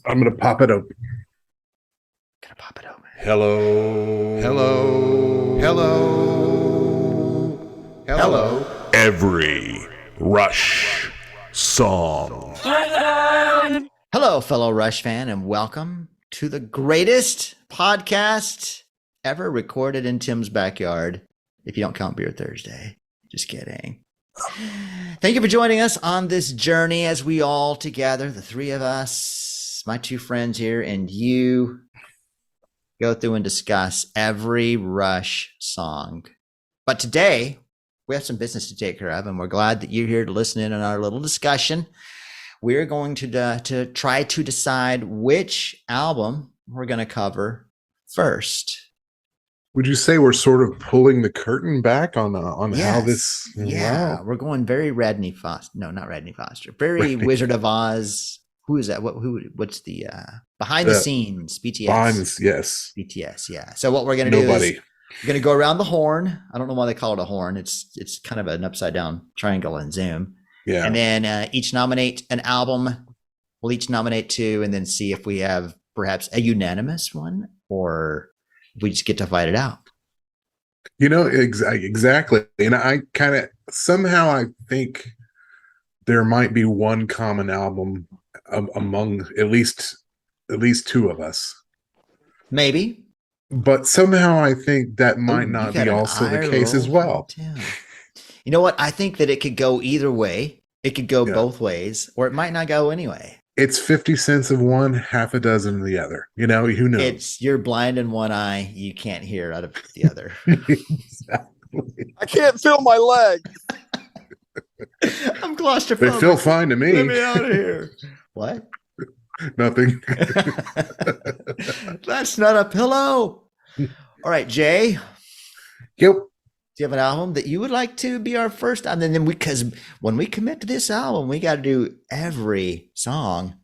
I'm gonna pop it open. Gonna pop it open. Hello. Hello. Hello. Hello. Every Rush song. Hello, fellow Rush fan, and welcome to the greatest podcast ever recorded in Tim's backyard. If you don't count Beer Thursday. Just kidding. Thank you for joining us on this journey as we all together, the three of us, my two friends here, and you, go through and discuss every Rush song. But today, we have some business to take care of, and we're glad that you're here to listen in on our little discussion. We're going to try to decide which album we're going to cover first. Would you say we're sort of pulling the curtain back on how this? Yeah, Wow. we're going very Radney Foster. No, not Radney Foster. Very Wizard of Oz. Who is that? What's the behind the scenes? BTS. Yes. BTS. Yeah. So what we're gonna do is we're gonna go around the horn. I don't know why they call it a horn. It's kind of an upside down triangle in Zoom. Yeah. And then each nominate an album. We'll each nominate two, and then see if we have perhaps a unanimous one, or we just get to fight it out. You know, exactly. And I kind of somehow I think there might be one common album among at least two of us. Maybe. But somehow I think that might not be also the case as well. You know what? I think that it could go either way. It could go both ways, or it might not go anyway. It's 50 cents of one, half a dozen of the other. You know, who knows? You're blind in one eye. You can't hear out of the other. Exactly. I can't feel my leg. I'm claustrophobic. They feel fine to me. Let me out of here. What? Nothing. That's not a pillow. All right, Jay. Yep. Do you have an album that you would like to be our first? And then because when we commit to this album, we got to do every song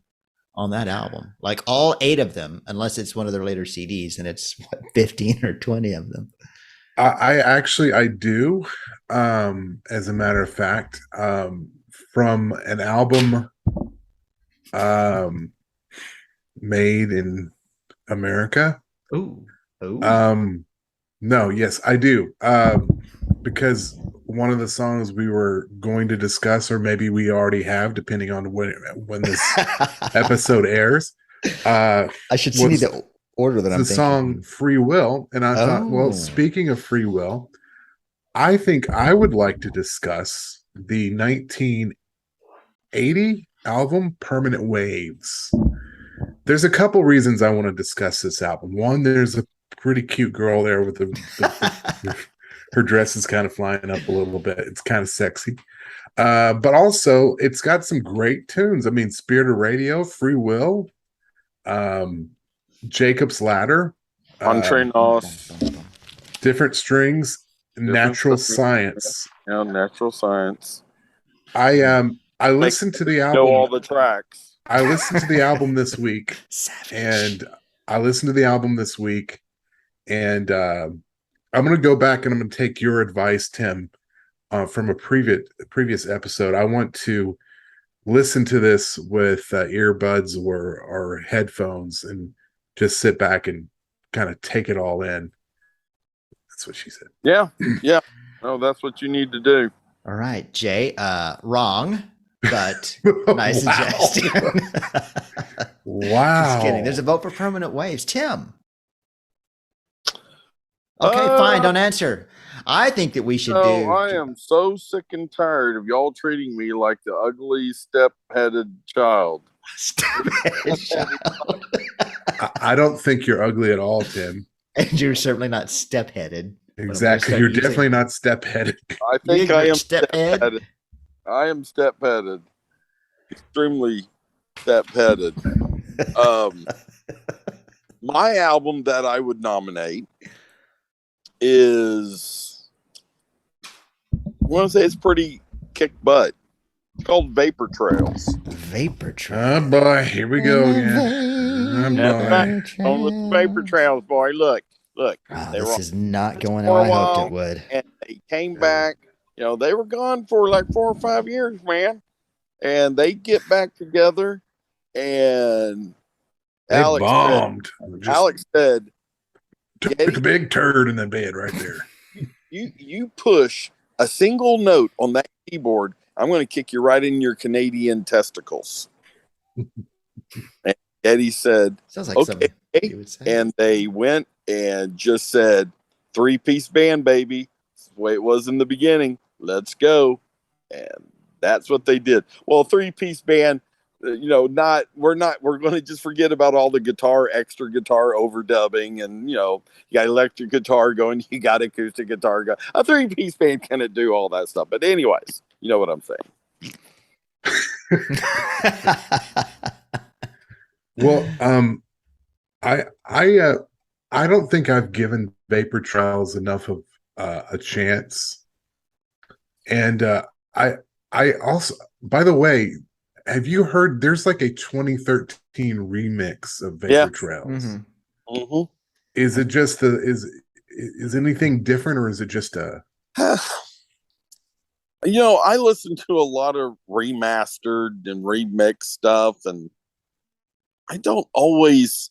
on that album, like all 8 of them, unless it's one of their later CDs, and it's 15 or 20 of them. I do. As a matter of fact, from an album made in America. Ooh. No, yes, I do. Because one of the songs we were going to discuss, or maybe we already have, depending on when this episode airs. I should see the order that I'm thinking. The song "Free Will," and I thought, well, speaking of free will, I think I would like to discuss the 1980 album "Permanent Waves." There's a couple reasons I want to discuss this album. One, there's a pretty cute girl there with her dress is kind of flying up a little bit. It's kind of sexy. But also it's got some great tunes. I mean, Spirit of Radio, Free Will, Jacob's Ladder, Entree Nos, Different Strings, Natural Science. Yeah, Natural Science. I listened to the album. Know all the tracks. I listened to the album this week. Savage. And I'm going to go back and I'm going to take your advice, Tim, from a previous episode. I want to listen to this with earbuds or headphones and just sit back and kind of take it all in. That's what she said. Yeah. Oh, that's what you need to do. All right, Jay. Wrong, but nice suggestion. Wow. Just kidding. There's a vote for Permanent Waves. Tim. Okay, fine. Don't answer. I think that we should do. I am so sick and tired of y'all treating me like the ugly step-headed child. I don't think you're ugly at all, Tim. And you're certainly not step-headed. Exactly. You're definitely not step-headed. I think I am step-headed. I am step-headed. Extremely step-headed. My album that I would nominate is, I want to say it's pretty kick butt. It's called Vapor Trails. Vapor Trails. Oh boy, here we go again. On the Vapor Trails, boy. Look. Oh, this is not going how I hoped it would. And they came back. You know, they were gone for like 4 or 5 years, man. And they get back together, and They Alex bombed. Alex said, took a big turd in the bed right there. You push a single note on that keyboard, I'm going to kick you right in your Canadian testicles. And Eddie said, Sounds like okay. something you would say. And they went and just said, 3-piece band, baby. That's the way it was in the beginning. Let's go. And that's what they did. Well, 3-piece band, we're going to just forget about all the extra guitar overdubbing, and you got electric guitar going, you got acoustic guitar going. A 3-piece band cannot do all that stuff. But anyways, you know what I'm saying. Well, I don't think I've given Vapor Trails enough of a chance. And I also, by the way, have you heard there's like a 2013 remix of Vapor Trails? Mm-hmm. Mm-hmm. Is it just is anything different, or is it just a I listen to a lot of remastered and remixed stuff, and I don't always.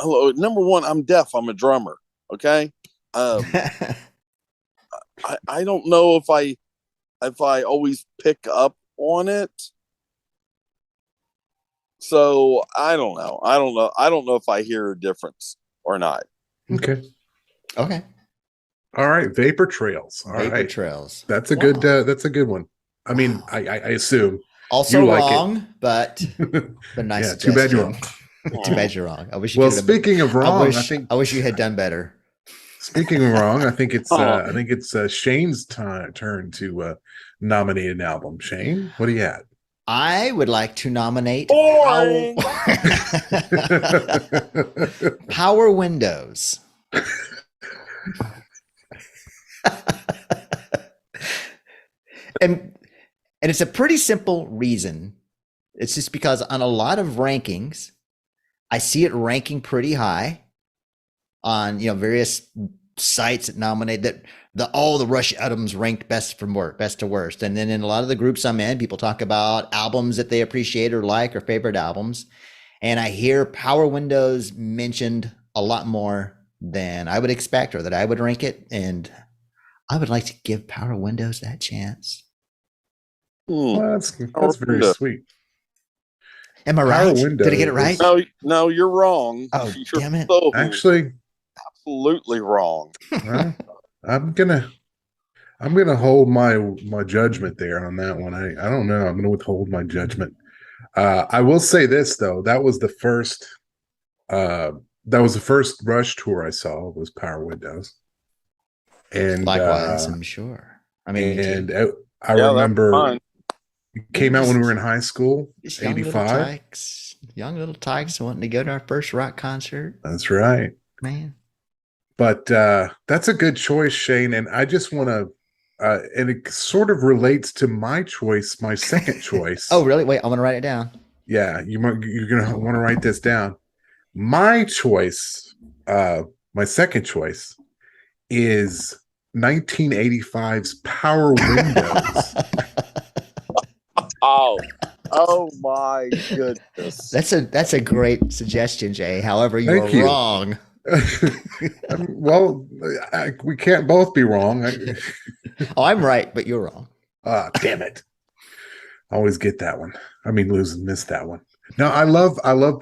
Number one, I'm deaf. I'm a drummer. Okay, I don't know if I always pick up on it. So I don't know. I don't know if I hear a difference or not. okay? Okay. All right, Vapor Trails. All Vapor right. Trails. That's a good. That's a good one. I mean, Wow. I assume Also you like wrong, but nice. Yeah, too bad you're wrong. Too bad you're wrong. I wish. You Well, could have speaking of wrong, I wish you had done better. Speaking of wrong, I think it's Shayne's turn to nominate an album. Shayne, what do you have? I would like to nominate Power Windows. and it's a pretty simple reason. It's just because on a lot of rankings, I see it ranking pretty high on various sites that nominate that the Rush albums ranked best to worst. And then in a lot of the groups I'm in, people talk about albums that they appreciate or like or favorite albums. And I hear Power Windows mentioned a lot more than I would expect or that I would rank it. And I would like to give Power Windows that chance. Well, that's very sweet. Am I right? Did I get it right? No, you're wrong. Oh, you're damn it. Actually, absolutely wrong. I'm gonna hold my judgment there on that one. I don't know. I'm gonna withhold my judgment. I will say this though. That was the first Rush tour I saw was Power Windows. And likewise, I'm sure. I mean, and I remember it came out when we were in high school, 85. Young little tykes wanting to go to our first rock concert. That's right, man. But that's a good choice, Shayne. And I just want to, and it sort of relates to my choice, my second choice. Oh, really? Wait, I'm going to write it down. Yeah, you're going to want to write this down. My choice, my second choice is 1985's Power Windows. Oh my goodness. That's a great suggestion, Jay. However, you're wrong. Well, we can't both be wrong. I'm right, but you're wrong. Damn it. I always get that one. I mean, miss that one. No, I love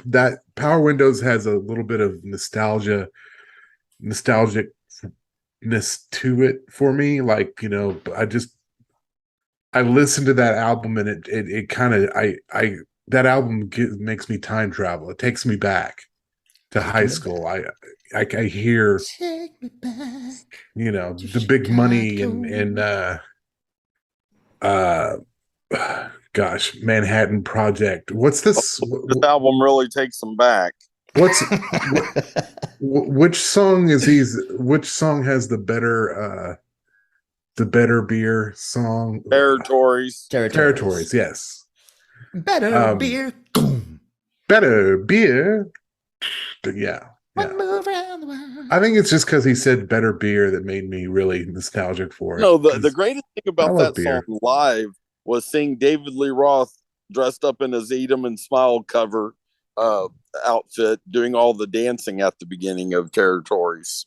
that Power Windows has a little bit of nostalgicness to it for me. Like, I listened to that album and it kind of, that album makes me time travel. It takes me back to high school. I hear, take me back, the big money and gosh, Manhattan Project. What's this? This album really takes them back. Which song which song has the better beer song? Territories, yes. Better beer. Better beer. Yeah. I think it's just because he said better beer that made me really nostalgic for it. No, the greatest thing about that song live was seeing David Lee Roth dressed up in his Eat 'em and Smile cover outfit doing all the dancing at the beginning of Territories.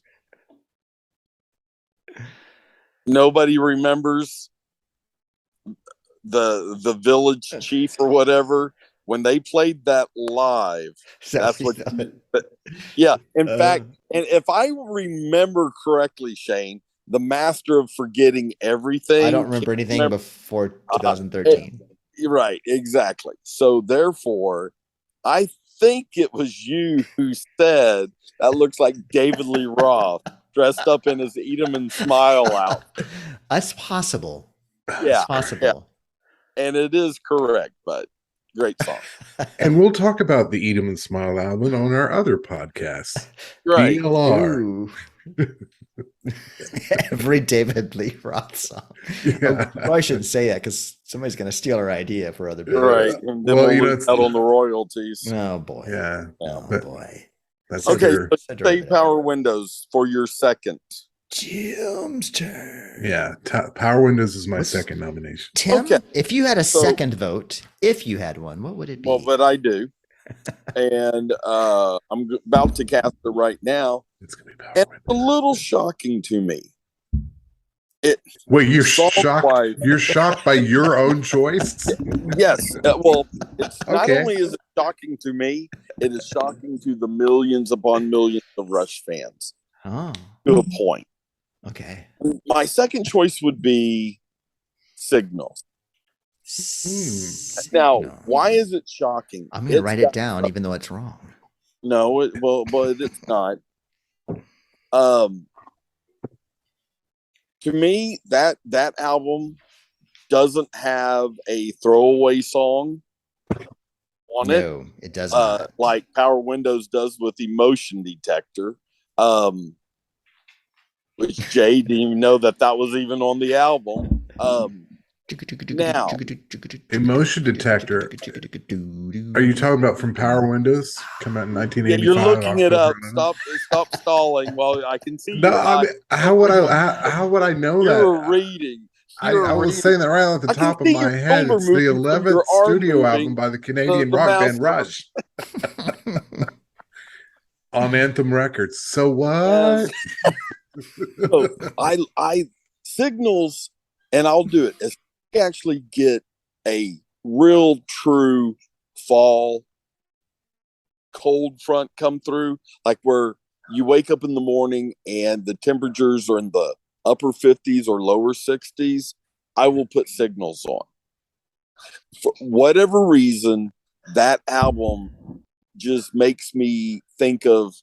Nobody remembers the village chief or whatever when they played that live. That's what. Yeah. In fact, and if I remember correctly, Shayne, the master of forgetting everything. I don't remember anything before 2013. Right. Exactly. So therefore, I think it was you who said that looks like David Lee Roth dressed up in his Eat 'em and Smile outfit. That's possible. Yeah. It's possible. Yeah. And it is correct, but great song. And we'll talk about the Eat 'em and Smile album on our other podcast. Right. PLR. Every David Lee Roth song. Yeah. Probably shouldn't say that because somebody's going to steal our idea for other people. Right. And then we'll lose out on the royalties. Oh, boy. Yeah. Oh, boy. That's okay. So say Power Windows for your second. Jim's turn. Yeah. Power Windows is my second nomination. Tim, if you had a second vote, if you had one, what would it be? Well, but I do. And I'm about to cast it right now. It's going to be Power Windows. Windows. It's a little shocking to me. Wait, you're shocked? You're shocked by your own choice? Yes. Well, it's not only is it shocking to me, it is shocking to the millions upon millions of Rush fans. Oh. To a point. Okay. My second choice would be Signals. Now, why is it shocking? I'm going to write it down, even though it's wrong. No, but it's not. To me, that album doesn't have a throwaway song on it. No, it doesn't. Like Power Windows does with Emotion Detector. Which Jay didn't even know that was even on the album. Now, Emotion Detector. Are you talking about from Power Windows? Come out in 1985. Yeah, you're looking it up. Stop stalling while I can see. No, I mean, how would I know that? You're reading. I was saying that right off the top of my head. It's the 11th studio album by the Canadian rock band Rush. On Anthem Records. So what? So I Signals, and I'll do it as I actually get a real true fall cold front come through, like where you wake up in the morning and the temperatures are in the upper 50s or lower 60s. I will put Signals on. For whatever reason, that album just makes me think of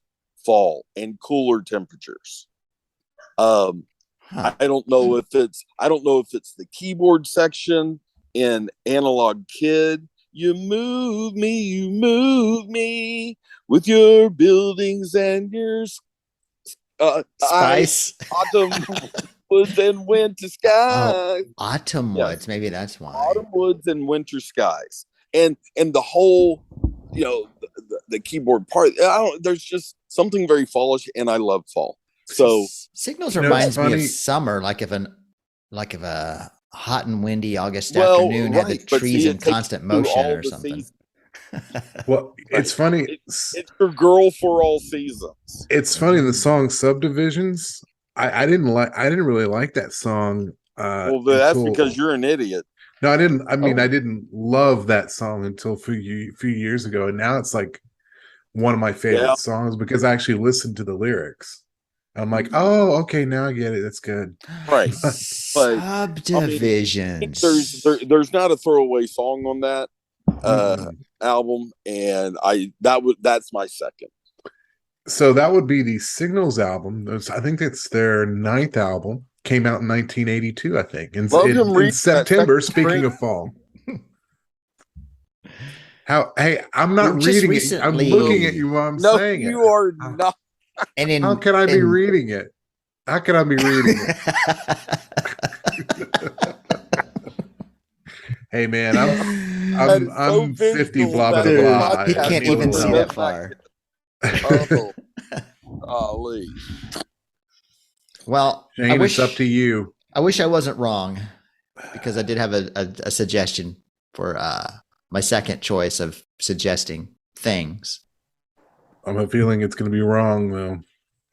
fall and cooler temperatures. I don't know if it's the keyboard section in Analog Kid. You move me with your buildings and your spice, autumn woods and winter skies. Autumn woods, maybe that's why. Autumn woods and winter skies, and the whole, the keyboard part. There's just something very fallish, and I love fall. So Signals reminds me of summer, like if a hot and windy August afternoon had the trees in constant motion or something. Well, it's funny. It's your girl for all seasons. It's funny, the song Subdivisions. I didn't really like that song. Well, that's because you're an idiot. No, I didn't. I mean, I didn't love that song until a few years ago, and now it's like one of my favorite songs because I actually listened to the lyrics. I'm like, oh, okay, now I get it. That's good. Right. Subdivisions. There's not a throwaway song on that album, and that's my second. So that would be the Signals album. I think it's their 9th album. Came out in 1982, I think. In September, speaking of fall. Hey, I'm not reading it. I'm looking at you while I'm saying it. You are not. And how can I be reading it? How can I be reading it? Hey man, I'm 50 blah blah blah. He can't even see that far. Golly. Well, Shayne, it's up to you. I wish I wasn't wrong, because I did have a suggestion for my second choice of suggesting things. I have a feeling it's going to be wrong, though.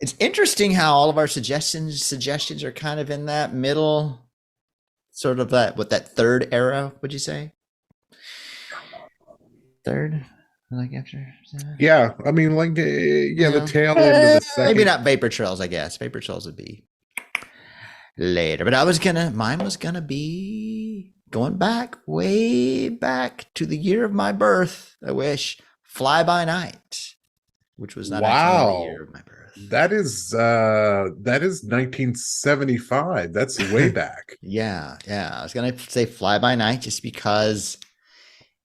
It's interesting how all of our suggestions are kind of in that middle, sort of that third era. Would you say third? Like after? Yeah, I mean, like, the tail end of the second. Maybe not Vapor Trails. I guess Vapor Trails would be later, but mine was gonna be going back, way back to the year of my birth. I wish Fly By Night, which was not actually the year of my birth. That is 1975. That's way back. Yeah. I was gonna say Fly By Night just because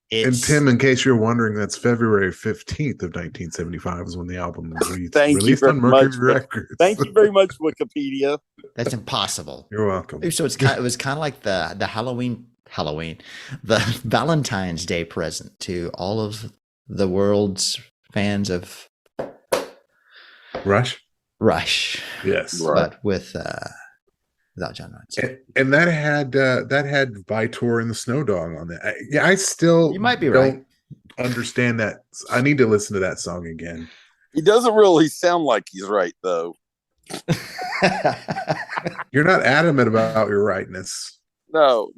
it's. And Tim, in case you're wondering, that's February 15th of 1975 is when the album was released on Mercury Records. Thank you very much, Wikipedia. That's impossible. You're welcome. So it was kind of like the Halloween, the Valentine's Day present to all of the world's fans of Rush. but Yes, with without John Rhodes. And that had Vitor and the Snow Dog on that. I still you might be right. Understand that. I need to listen to that song again. He doesn't really sound like he's right, though. You're not adamant about your rightness. No.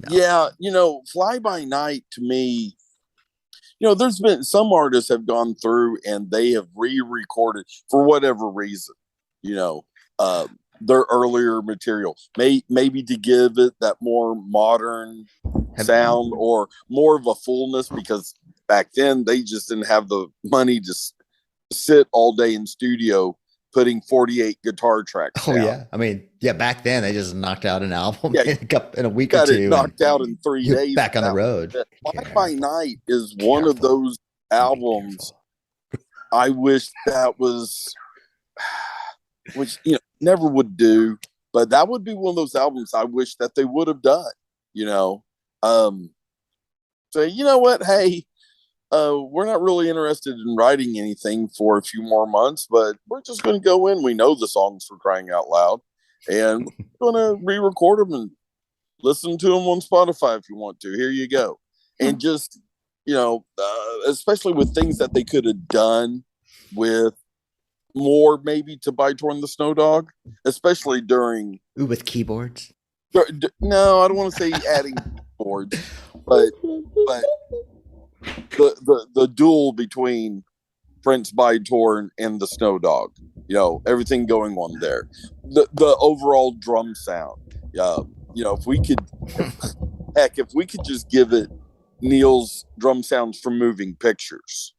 Yeah, Fly By Night to me, there's been some artists have gone through and they have re-recorded for whatever reason, their earlier material, maybe to give it that more modern sound or more of a fullness, because back then they just didn't have the money to sit all day in studio putting 48 guitar tracks down. Yeah. I mean, back then they just knocked out an album in a week or got two. It knocked out in 3 days. Back on the road. Fly By Night is one of those albums I wish that was, which, never would do, but that would be one of those albums I wish that they would have done, So, you know what? Hey, we're not really interested in writing anything for a few more months, but we're just going to go in. We know the songs, for crying out loud, and we're going to re-record them and listen to them on Spotify if you want to. Here you go. And just, especially with things that they could have done with more, maybe to Vitor and the Snow Dog, especially during. Ooh, with keyboards? No, I don't want to say adding keyboards, but the duel between Prince Vitor and the Snow Dog, everything going on there, the overall drum sound, if we could just give it Neil's drum sounds from Moving Pictures,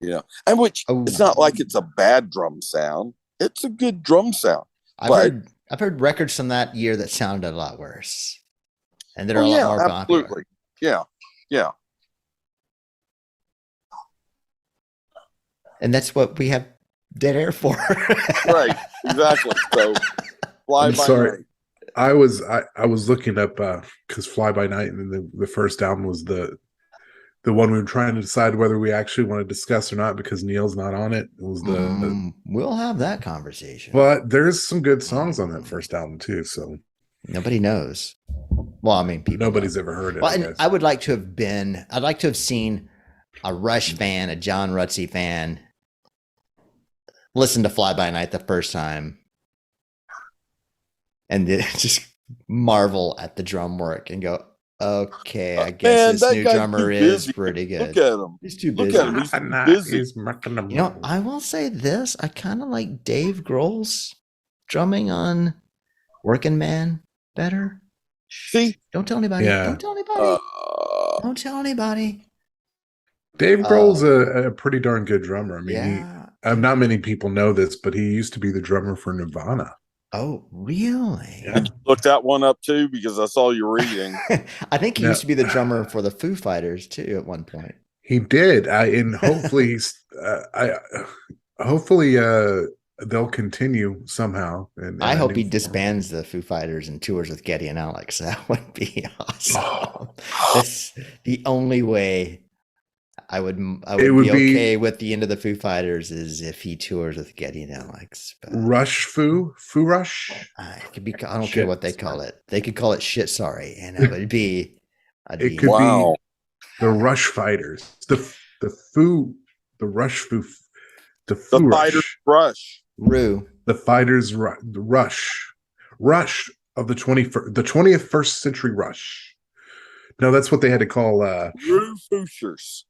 and which it's not like it's a bad drum sound, it's a good drum sound. I've heard records from that year that sounded a lot worse, and that are a lot more popular. Absolutely. Yeah. And that's what we have dead air for. Right, exactly. So Fly By Night. I was looking up because Fly By Night and the first album was the one we were trying to decide whether we actually want to discuss or not, because Neil's not on it. It was we'll have that conversation. But there's some good songs on that first album too, so nobody knows. Well, I mean, nobody's ever heard it. Well, and I'd like to have seen a Rush fan, a John Rutsey fan, listen to Fly By Night the first time and then just marvel at the drum work and go, okay, I guess this new drummer is pretty good. Look at him. He's too busy. He's busy. I will say this. I kind of like Dave Grohl's drumming on Working Man better. See? Don't tell anybody. Yeah. Don't tell anybody. Don't tell anybody. Dave Grohl's a pretty darn good drummer. I mean, not many people know this, but he used to be the drummer for Nirvana. Oh, really? Yeah. Look that one up too, because I saw you reading. I think he used to be the drummer for the Foo Fighters too at one point. He did. And hopefully, hopefully they'll continue somehow. And I hope he disbands the Foo Fighters and tours with Geddy and Alex. That would be awesome. That's the only way I would be okay with the end of the Foo Fighters is if he tours with Geddy and Alex. But Foo Rush. It could be. I don't care what they call it. They could call it Shit Sorry, and it would be. It could be the Rush Fighters, the Foo, the Rush Foo, the The Foo Fighters Rush, Rue. the Fighters, the Rush of the 20th century Rush. No, that's what they had to call. Rue Fuchers.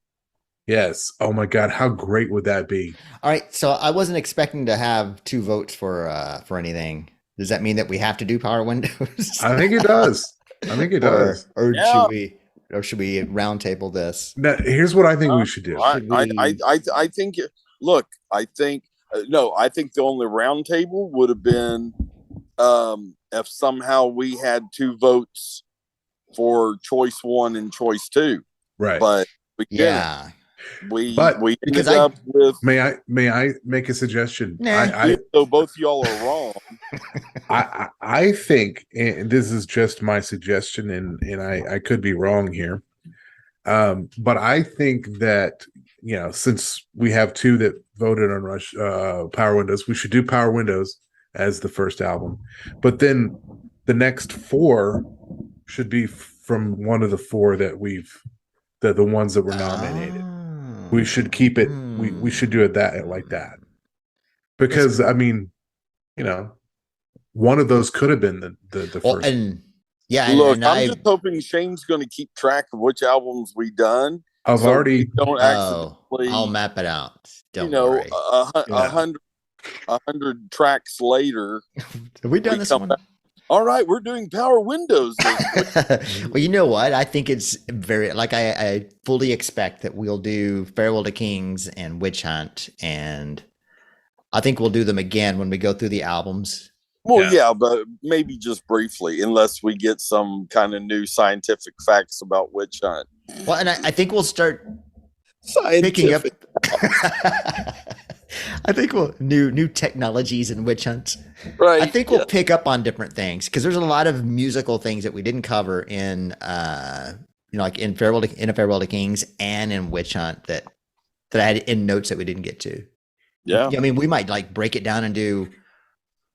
Yes. Oh my God, how great would that be? All right, so I wasn't expecting to have 2 votes for anything. Does that mean that we have to do Power Windows? I think it does. I think it does. Or Yeah. should we round table this? Now, here's what I think we should do. I think. Look, I think no. I think the only round table would have been if somehow we had 2 votes for choice 1 and choice 2. Right. But we didn't. Yeah. We because ended up with. May I make a suggestion? Nah. So both y'all are wrong. I think, and this is just my suggestion, and I could be wrong here, but I think that since we have 2 that voted on Rush Power Windows, we should do Power Windows as the first album, but then the next 4 should be from one of the 4 that the ones that were nominated. We should keep it. We should do it like that, because I mean, one of those could have been the first. And Look, and I'm just hoping Shayne's going to keep track of which albums we done. I've already. Don't accidentally. I'll map it out. Don't know, worry. 100 tracks later. Have we done this one? All right, we're doing Power Windows. Well, you know what? I think it's very I fully expect that we'll do Farewell to Kings and Witch Hunt, and I think we'll do them again when we go through the albums. Well, yeah, but maybe just briefly, unless we get some kind of new scientific facts about Witch Hunt. Well, and I think we'll start picking up. I think we'll new technologies in Witch Hunt. Right. I think we'll pick up on different things because there's a lot of musical things that we didn't cover in like in Farewell to Kings and in Witch Hunt that I had in notes that we didn't get to. Yeah. I mean, we might like break it down and do,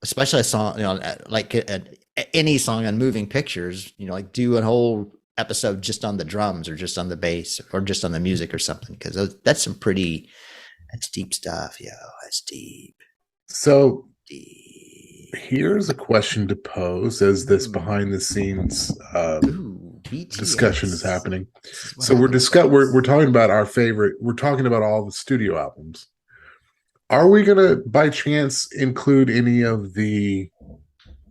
especially a song, like any song on Moving Pictures, like do a whole episode just on the drums or just on the bass or just on the music or something, because that's some pretty. That's deep stuff, yo. That's deep. So here's a question to pose as this behind the scenes discussion is happening. So we're talking about our favorite. We're talking about all the studio albums. Are we gonna, by chance, include any of the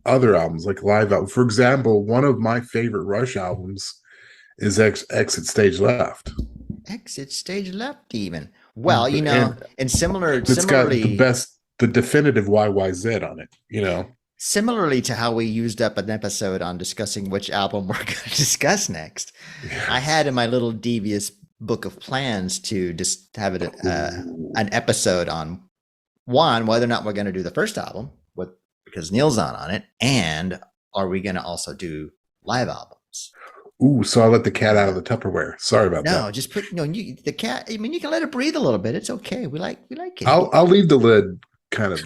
other albums, like live albums? For example, one of my favorite Rush albums is Exit Stage Left. Exit Stage Left, even. Well, and similarly, got the definitive YYZ on it, Similarly to how we used up an episode on discussing which album we're going to discuss next, I had in my little devious book of plans to just have it an episode on whether or not we're going to do the first album because Neil's on it, and are we going to also do live albums? Ooh, so I let the cat out of the Tupperware. Sorry about that. No, just put the cat. I mean, you can let it breathe a little bit. It's okay. We like it. I'll leave the lid kind of.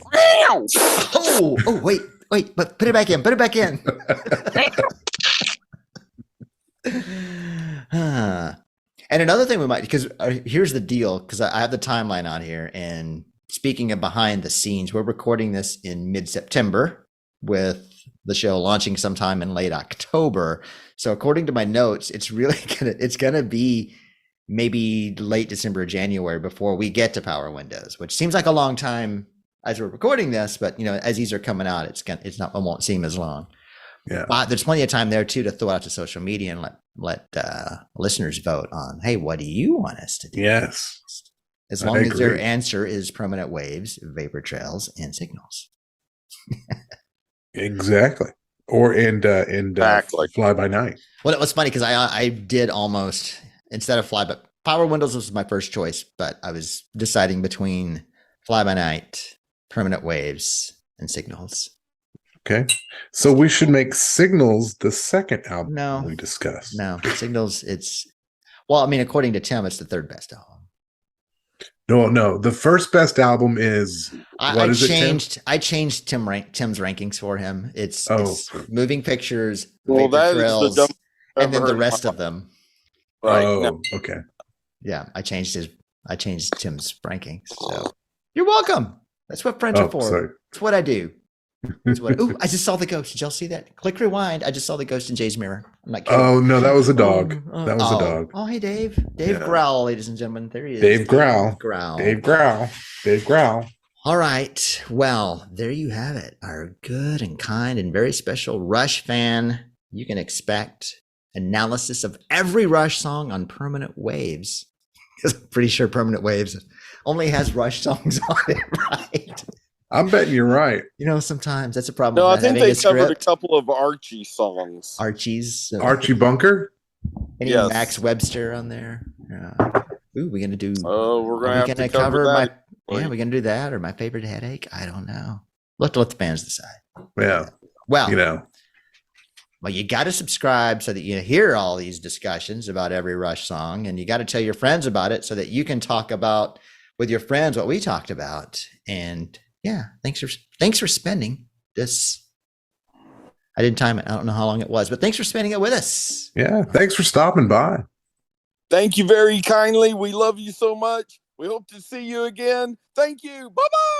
Oh, wait, but put it back in. Put it back in. And another thing we might, because here's the deal, because I have the timeline on here, and speaking of behind the scenes, we're recording this in mid-September with the show launching sometime in late October. So according to my notes, it's gonna be maybe late December, January before we get to Power Windows, which seems like a long time as we're recording this, but as these are coming out, it won't seem as long. Yeah. But there's plenty of time there too to throw out to social media and let listeners vote on, hey, what do you want us to do? Yes. As long as their answer is permanent waves, vapor trails, and signals. Exactly. Or Fly By Night. Well, it was funny because I did almost, instead of Power Windows was my first choice, but I was deciding between Fly By Night, Permanent Waves, and Signals. Okay. So we should make Signals the second album we discussed. No, Signals, according to Tim, it's the third best album. No. The first best album is I changed Tim's rankings for him. It's Moving Pictures, Vapor Trails, and then the rest of them. Right. Oh, okay. Yeah, I changed Tim's rankings. So you're welcome. That's what friends are Oh, for. sorry. It's what I do. Ooh, I just saw the ghost. Did y'all see that? Click rewind. I just saw the ghost in Jay's mirror. I'm not kidding. Oh no, that was a dog. That was a oh. dog. Oh, hey, Dave. Dave Yeah. Grohl, ladies and gentlemen. There he is. Dave Grohl. Grohl. Dave Grohl. Dave Grohl. All right. Well, there you have it. Our good and kind and very special Rush fan. You can expect analysis of every Rush song on Permanent Waves. I'm pretty sure Permanent Waves only has Rush songs on it, right? I'm betting you're right. You know, sometimes that's a problem. No, I with think having they covered a script. couple of Archie songs. Archie's. Archie Bunker? Any Yes. Max Webster on there? Ooh, we're gonna do. Oh, we're Are gonna we have gonna to cover my? that. Yeah, we're gonna do that or my favorite headache. I don't know. Let the fans decide. Yeah. Well, You know. well, you got to subscribe so that you hear all these discussions about every Rush song, and you got to tell your friends about it so that you can talk about with your friends what we talked about. And yeah, thanks for spending this. I didn't time it. I don't know how long it was, but thanks for spending it with us. Yeah. Thanks for stopping by. Thank you very kindly. We love you so much. We hope to see you again. Thank you. Bye-bye.